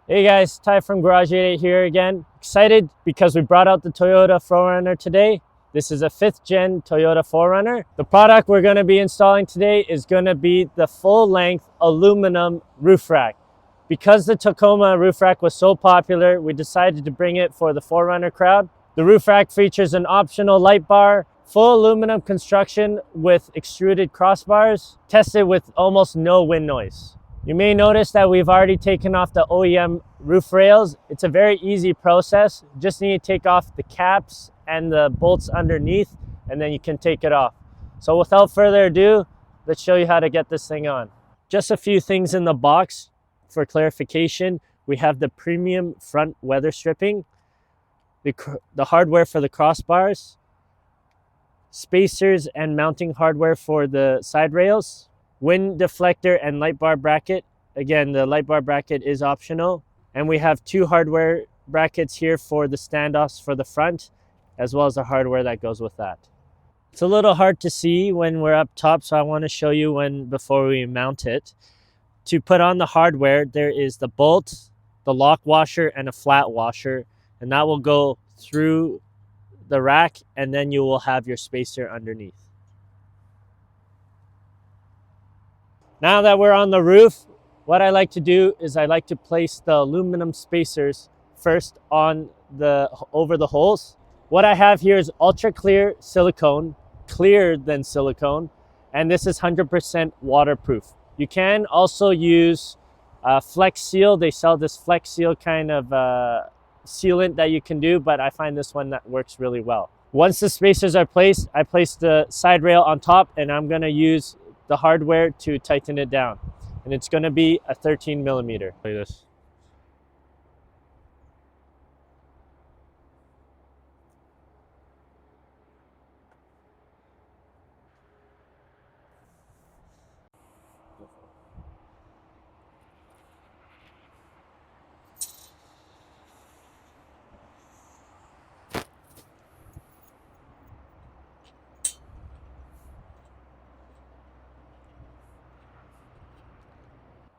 Hey guys, Ty from Garage 88 here again. Excited because we brought out the Toyota 4Runner today. This is a 5th gen Toyota 4Runner. The product we're going to be installing today is going to be the full length aluminum roof rack. Because the Tacoma roof rack was so popular, we decided to bring it for the 4Runner crowd. The roof rack features an optional light bar, full aluminum construction with extruded crossbars, tested with almost no wind noise. You may notice that we've already taken off the OEM roof rails. It's a very easy process. Just need to take off the caps and the bolts underneath, and then you can take it off. So without further ado, let's show you how to get this thing on. Just a few things in the box for clarification. We have the premium front weather stripping, the hardware for the crossbars, spacers and mounting hardware for the side rails, wind deflector and light bar bracket. Again, the light bar bracket is optional. And we have 2 hardware brackets here for the standoffs for the front, as well as the hardware that goes with that. It's a little hard to see when we're up top, so I want to show you before we mount it. To put on the hardware, there is the bolt, the lock washer, and a flat washer, and that will go through the rack, and then you will have your spacer underneath. Now that we're on the roof, what I like to do is I like to place the aluminum spacers first on over the holes. What I have here is ultra clear silicone, clearer than silicone, and this is 100% waterproof. You can also use Flex Seal. They sell this Flex Seal kind of sealant that you can do, but I find this one that works really well. Once the spacers are placed, I place the side rail on top, and I'm going to use the hardware to tighten it down, and it's going to be a 13 millimeter. Like this.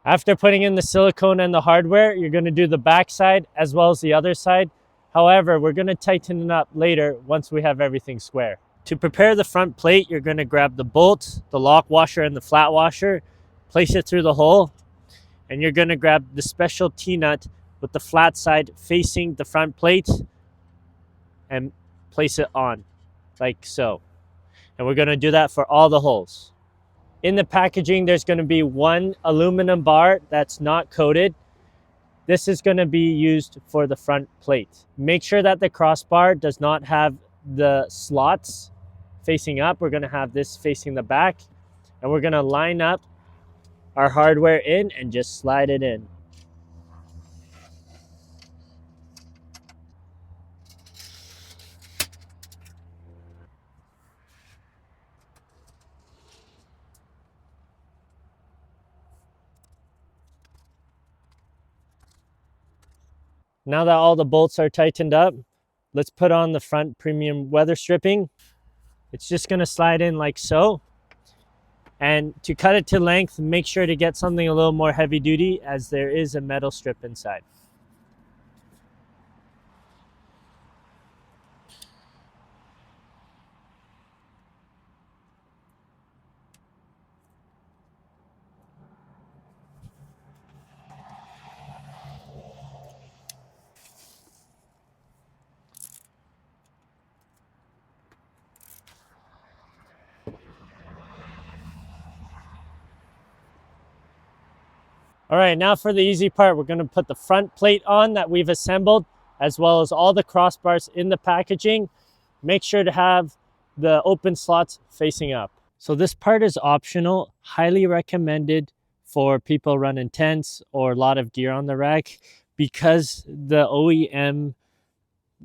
After putting in the silicone and the hardware, you're going to do the back side as well as the other side. However, we're going to tighten it up later once we have everything square. To prepare the front plate, you're going to grab the bolt, the lock washer, and the flat washer, place it through the hole, and you're going to grab the special T-nut with the flat side facing the front plate and place it on, like so. And we're going to do that for all the holes. In the packaging, there's going to be 1 aluminum bar that's not coated. This is going to be used for the front plate. Make sure that the crossbar does not have the slots facing up. We're going to have this facing the back, and we're going to line up our hardware in and just slide it in. Now that all the bolts are tightened up, let's put on the front premium weather stripping. It's just going to slide in like so. And to cut it to length, make sure to get something a little more heavy duty, as there is a metal strip inside. All right, now for the easy part, we're going to put the front plate on that we've assembled, as well as all the crossbars in the packaging. Make sure to have the open slots facing up. So this part is optional, highly recommended for people running tents or a lot of gear on the rack, because the OEM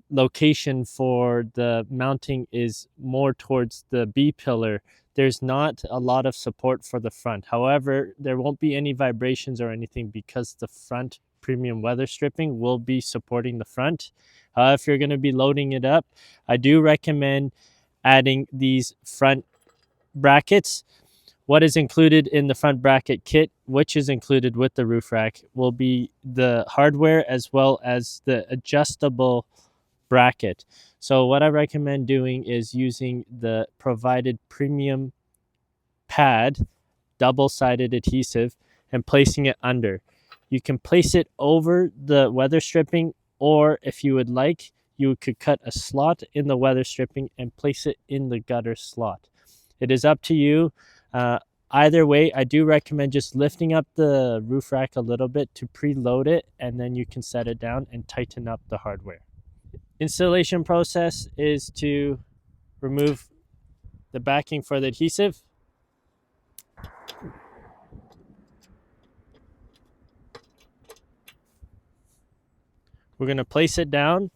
location for the mounting is more towards the B pillar. There's not a lot of support for the front. However, there won't be any vibrations or anything because the front premium weather stripping will be supporting the front. If you're going to be loading it up, I do recommend adding these front brackets. What is included in the front bracket kit, which is included with the roof rack, will be the hardware as well as the adjustable bracket. So what I recommend doing is using the provided premium pad, double-sided adhesive, and placing it under. You can place it over the weather stripping, or if you would like, you could cut a slot in the weather stripping and place it in the gutter slot. It is up to you. Either way, I do recommend just lifting up the roof rack a little bit to preload it, and then you can set it down and tighten up the hardware. Installation process is to remove the backing for the adhesive. We're going to place it down,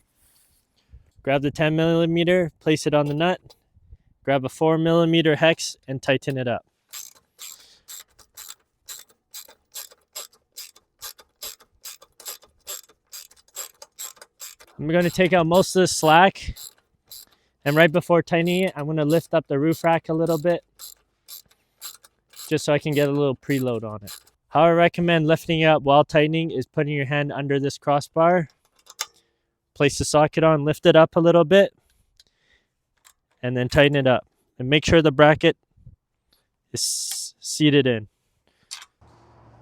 grab the 10 millimeter, place it on the nut, grab a 4 millimeter hex and tighten it up. I'm going to take out most of the slack, and right before tightening it, I'm going to lift up the roof rack a little bit just so I can get a little preload on it. How I recommend lifting it up while tightening is putting your hand under this crossbar, place the socket on, lift it up a little bit, and then tighten it up. And make sure the bracket is seated in.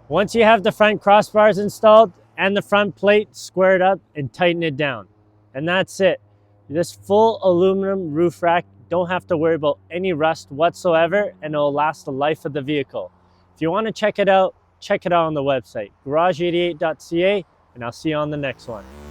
Once you have the front crossbars installed and the front plate squared up, and tighten it down. And that's it. This full aluminum roof rack, don't have to worry about any rust whatsoever, and it will last the life of the vehicle. If you want to check it out on the website, garage88.ca, and I'll see you on the next one.